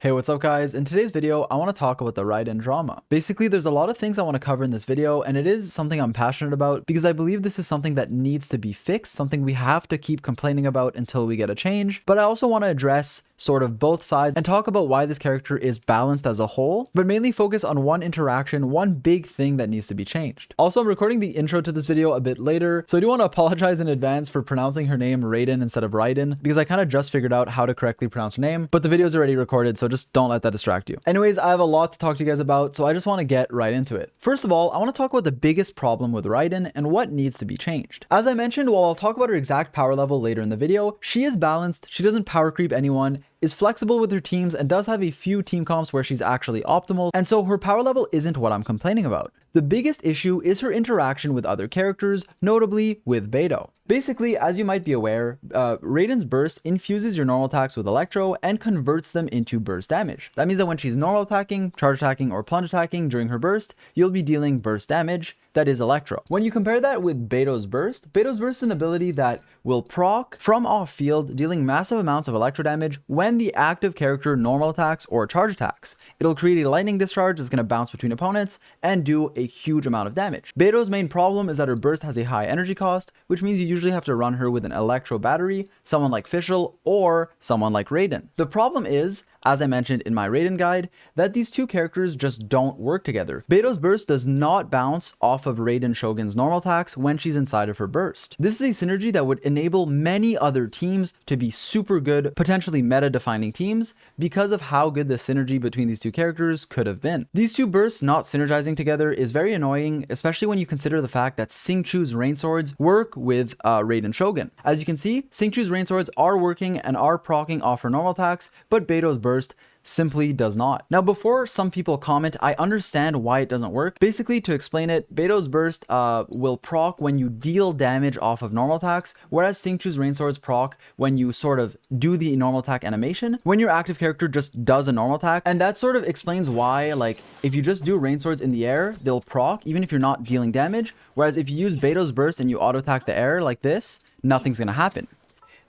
Hey, what's up guys? In today's video, I want to talk about the Raiden drama. Basically, there's a lot of things I want to cover in this video, and it is something I'm passionate about because I believe this is something that needs to be fixed, something we have to keep complaining about until we get a change. But I also want to address sort of both sides and talk about why this character is balanced as a whole, but mainly focus on one interaction, one big thing that needs to be changed. Also, I'm recording the intro to this video a bit later, so I do want to apologize in advance for pronouncing her name Raiden instead of Raiden, because I kind of just figured out how to correctly pronounce her name, but the video is already recorded, so just don't let that distract you. Anyways, I have a lot to talk to you guys about, so I just want to get right into it. First of all, I want to talk about the biggest problem with Raiden and what needs to be changed. As I mentioned, while I'll talk about her exact power level later in the video, she is balanced, she doesn't power creep anyone, is flexible with her teams, and does have a few team comps where she's actually optimal, and so her power level isn't what I'm complaining about. The biggest issue is her interaction with other characters, notably with Beidou. Basically, as you might be aware, Raiden's burst infuses your normal attacks with Electro and converts them into burst damage. That means that when she's normal attacking, charge attacking, or plunge attacking during her burst, you'll be dealing burst damage that is Electro. When you compare that with Beidou's burst is an ability that will proc from off field, dealing massive amounts of Electro damage when the active character normal attacks or charge attacks. It'll create a lightning discharge that's going to bounce between opponents and do a huge amount of damage. Beidou's main problem is that her burst has a high energy cost, which means you usually have to run her with an Electro battery, someone like Fischl, or someone like Raiden. The problem is, as I mentioned in my Raiden guide, that these two characters just don't work together. Beidou's burst does not bounce off of Raiden Shogun's normal attacks when she's inside of her burst. This is a synergy that would enable many other teams to be super good, potentially meta-defining teams, because of how good the synergy between these two characters could have been. These two bursts not synergizing together is very annoying, especially when you consider the fact that Xingqiu's rain swords work with Raiden Shogun. As you can see, Xingqiu's rain swords are working and are proccing off her normal attacks, but Beidou's burst simply does not. Now, before some people comment, I understand why it doesn't work. Basically, to explain it, Beidou's burst will proc when you deal damage off of normal attacks, whereas Xingqiu's rain swords proc when you sort of do the normal attack animation, when your active character just does a normal attack. And that sort of explains why, like, if you just do rain swords in the air, they'll proc even if you're not dealing damage, whereas if you use Beidou's burst and you auto attack the air like this, nothing's gonna happen.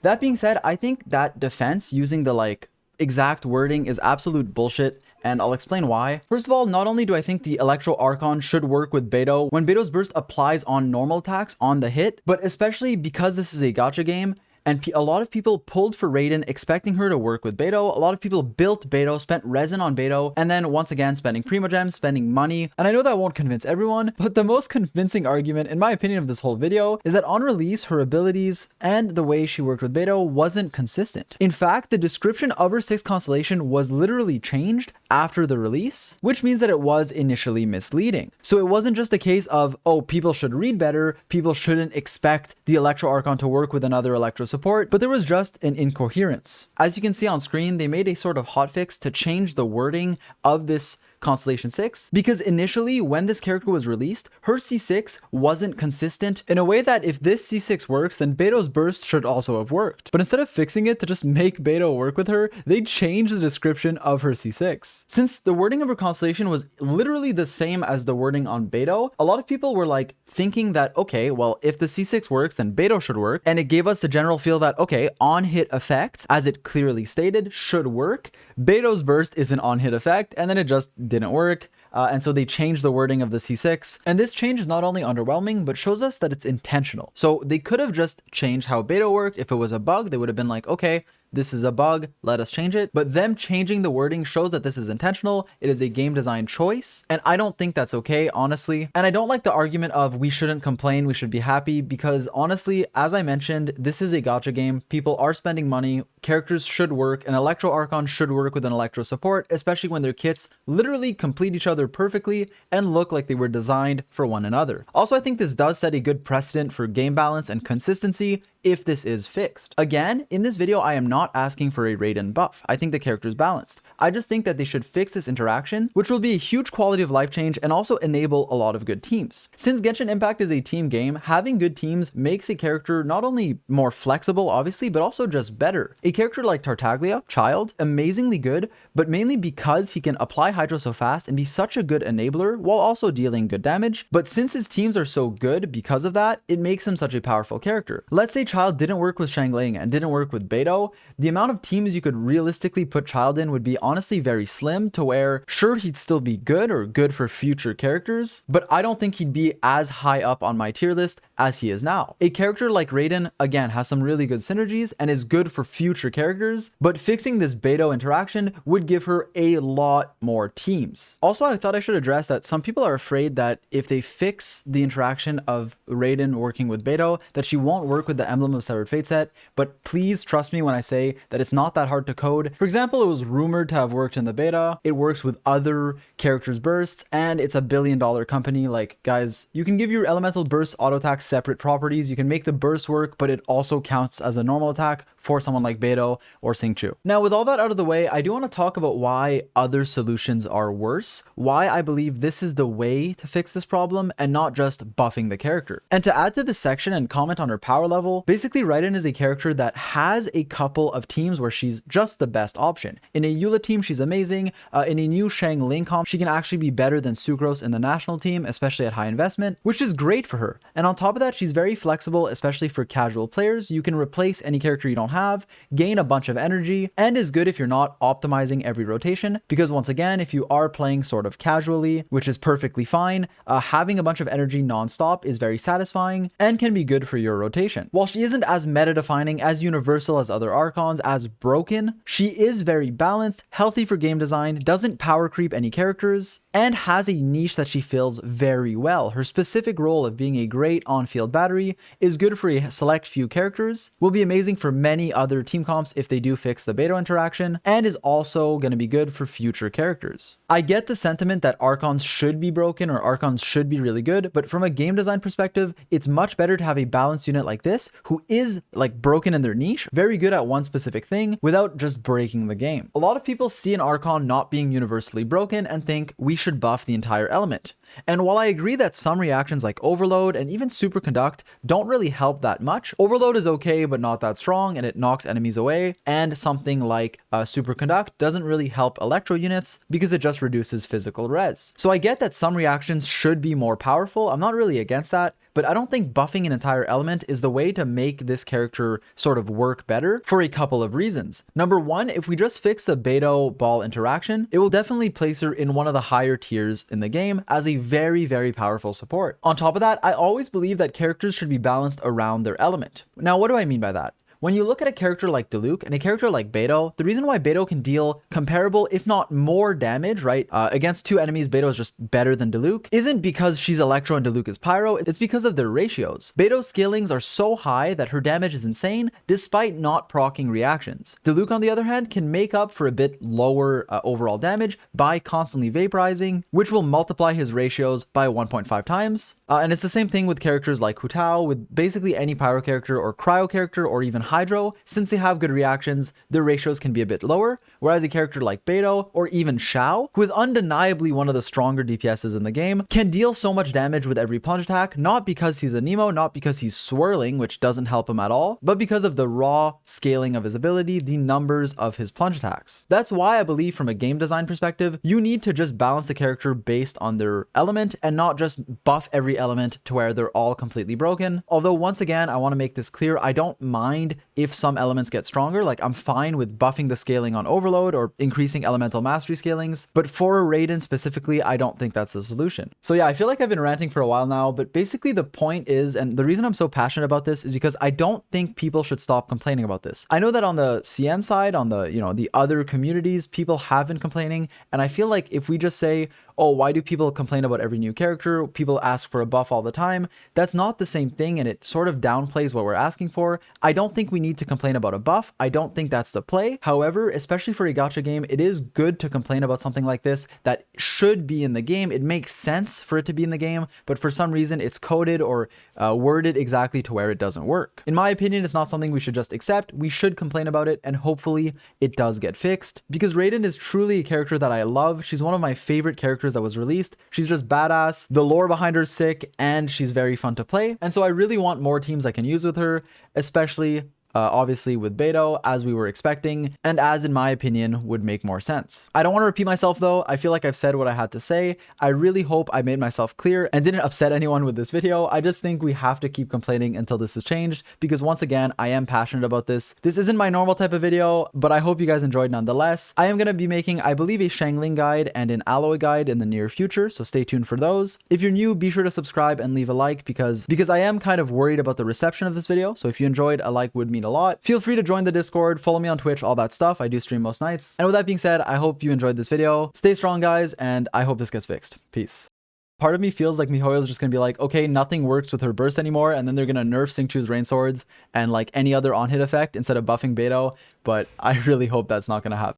That being said, I think that defense using the exact wording is absolute bullshit, and I'll explain why. First of all, not only do I think the Electro Archon should work with Beidou when Beidou's burst applies on normal attacks on the hit, but especially because this is a gacha game, and a lot of people pulled for Raiden expecting her to work with Beidou. A lot of people built Beidou, spent resin on Beidou, and then once again spending Primogems, spending money. And I know that won't convince everyone, but the most convincing argument, in my opinion, of this whole video is that on release, her abilities and the way she worked with Beidou wasn't consistent. In fact, the description of her 6th constellation was literally changed after the release, which means that it was initially misleading. So it wasn't just a case of, oh, people should read better, people shouldn't expect the Electro Archon to work with another Electro support, but there was just an incoherence. As you can see on screen, they made a sort of hotfix to change the wording of this Constellation 6, because initially when this character was released, her C6 wasn't consistent in a way that if this C6 works, then Beidou's burst should also have worked. But instead of fixing it to just make Beidou work with her, they changed the description of her C6. Since the wording of her constellation was literally the same as the wording on Beidou, a lot of people were like thinking that, okay, well, if the C6 works, then Beidou should work. And it gave us the general feel that, okay, on-hit effects, as it clearly stated, should work. Beidou's burst is an on-hit effect, and then it just didn't work. And so they changed the wording of the C6. And this change is not only underwhelming, but shows us that it's intentional. So they could have just changed how Beidou worked. If it was a bug, they would have been like, okay, this is a bug, let us change it. But them changing the wording shows that this is intentional. It is a game design choice. And I don't think that's okay, honestly. And I don't like the argument of we shouldn't complain, we should be happy, because honestly, as I mentioned, this is a gacha game. People are spending money. Characters should work. An Electro Archon should work with an Electro support, especially when their kits literally complete each other perfectly and look like they were designed for one another. Also, I think this does set a good precedent for game balance and consistency if this is fixed. Again, in this video, I am not asking for a Raiden buff. I think the character is balanced. I just think that they should fix this interaction, which will be a huge quality of life change and also enable a lot of good teams. Since Genshin Impact is a team game, having good teams makes a character not only more flexible, obviously, but also just better. A character like Tartaglia, Child, amazingly good, but mainly because he can apply Hydro so fast and be such a good enabler while also dealing good damage. But since his teams are so good because of that, it makes him such a powerful character. Let's say Child didn't work with Shangling and didn't work with Beidou, the amount of teams you could realistically put Child in would be honestly very slim, to where sure he'd still be good or good for future characters, but I don't think he'd be as high up on my tier list as he is now. A character like Raiden, again, has some really good synergies and is good for future characters, but fixing this Beidou interaction would give her a lot more teams. Also, I thought I should address that some people are afraid that if they fix the interaction of Raiden working with Beidou, that she won't work with the Emblem of Severed Fate set, but please trust me when I say that it's not that hard to code. For example, it was rumored to have worked in the beta, it works with other characters' bursts, and it's a $1 billion company. Like, guys, you can give your elemental burst auto attack separate properties, you can make the burst work, but it also counts as a normal attack for someone like Beidou or Xingqiu. Now, with all that out of the way, I do want to talk about why other solutions are worse, why I believe this is the way to fix this problem and not just buffing the character. And to add to this section and comment on her power level, basically Raiden is a character that has a couple of teams where she's just the best option. In a Eula team, she's amazing. In a new Shang Ling comp, she can actually be better than Sucrose in the national team, especially at high investment, which is great for her. And on top of that, she's very flexible, especially for casual players. You can replace any character you don't have, gain a bunch of energy, and is good if you're not optimizing every rotation, because once again, if you are playing sort of casually, which is perfectly fine, having a bunch of energy non-stop is very satisfying and can be good for your rotation. While she isn't as meta-defining, as universal as other Archons, as broken, she is very balanced, healthy for game design, doesn't power creep any characters, and has a niche that she fills very well. Her specific role of being a great on-field battery is good for a select few characters, will be amazing for many other team comps if they do fix the Beidou interaction, and is also going to be good for future characters. I get the sentiment that Archons should be broken or Archons should be really good, but from a game design perspective, it's much better to have a balanced unit like this, who is like broken in their niche, very good at one specific thing without just breaking the game. A lot of people see an Archon not being universally broken and think we should buff the entire element. And while I agree that some reactions like Overload and even Superconduct don't really help that much, Overload is okay but not that strong and it knocks enemies away, and something like Superconduct doesn't really help Electro units because it just reduces physical res. So I get that some reactions should be more powerful, I'm not really against that, but I don't think buffing an entire element is the way to make this character sort of work better for a couple of reasons. Number one, if we just fix the Beidou ball interaction, it will definitely place her in one of the higher tiers in the game as a very, very powerful support. On top of that, I always believe that characters should be balanced around their element. Now, what do I mean by that? When you look at a character like Diluc and a character like Beidou, the reason why Beidou can deal comparable, if not more damage, right, against two enemies, Beidou is just better than Diluc, isn't because she's Electro and Diluc is Pyro, it's because of their ratios. Beidou's scalings are so high that her damage is insane, despite not proccing reactions. Diluc, on the other hand, can make up for a bit lower overall damage by constantly vaporizing, which will multiply his ratios by 1.5 times. And it's the same thing with characters like Hu Tao, with basically any Pyro character or Cryo character or even Hydro. Since they have good reactions, their ratios can be a bit lower, whereas a character like Beidou or even Shao, who is undeniably one of the stronger DPSs in the game, can deal so much damage with every plunge attack, not because he's a Nemo, not because he's swirling, which doesn't help him at all, but because of the raw scaling of his ability, the numbers of his plunge attacks. That's why I believe from a game design perspective, you need to just balance the character based on their element and not just buff every element to where they're all completely broken. Although once again, I want to make this clear, I don't mind if some elements get stronger. Like, I'm fine with buffing the scaling on Overload or increasing elemental mastery scalings, but for Raiden specifically, I don't think that's the solution. So yeah, I feel like I've been ranting for a while now, but basically the point is, and the reason I'm so passionate about this is because I don't think people should stop complaining about this. I know that on the CN side, on the, the other communities, people have been complaining, and I feel like if we just say, oh, why do people complain about every new character? People ask for a buff all the time. That's not the same thing, and it sort of downplays what we're asking for. I don't think we need to complain about a buff. I don't think that's the play. However, especially for a gacha game, it is good to complain about something like this that should be in the game. It makes sense for it to be in the game, but for some reason it's coded or worded exactly to where it doesn't work. In my opinion, it's not something we should just accept. We should complain about it, and hopefully it does get fixed, because Raiden is truly a character that I love. She's one of my favorite characters that was released. She's just badass, the lore behind her is sick, and she's very fun to play, and so I really want more teams I can use with her, especially obviously with Beidou, as we were expecting, and as in my opinion would make more sense. I don't want to repeat myself though. I feel like I've said what I had to say. I really hope I made myself clear and didn't upset anyone with this video. I just think we have to keep complaining until this is changed, because once again, I am passionate about this. This isn't my normal type of video, but I hope you guys enjoyed nonetheless. I am going to be making, I believe, a Shangling guide and an Alloy guide in the near future, so stay tuned for those. If you're new, be sure to subscribe and leave a like, because I am kind of worried about the reception of this video. So if you enjoyed, a like would mean a lot. Feel free to join the Discord, follow me on Twitch, all that stuff. I do stream most nights. And with that being said, I hope you enjoyed this video. Stay strong, guys, and I hope this gets fixed. Peace. Part of me feels like miHoYo's just gonna be like, okay, nothing works with her burst anymore, and then they're gonna nerf Xingqiu's Rain Swords and like any other on-hit effect instead of buffing Beidou, but I really hope that's not gonna happen.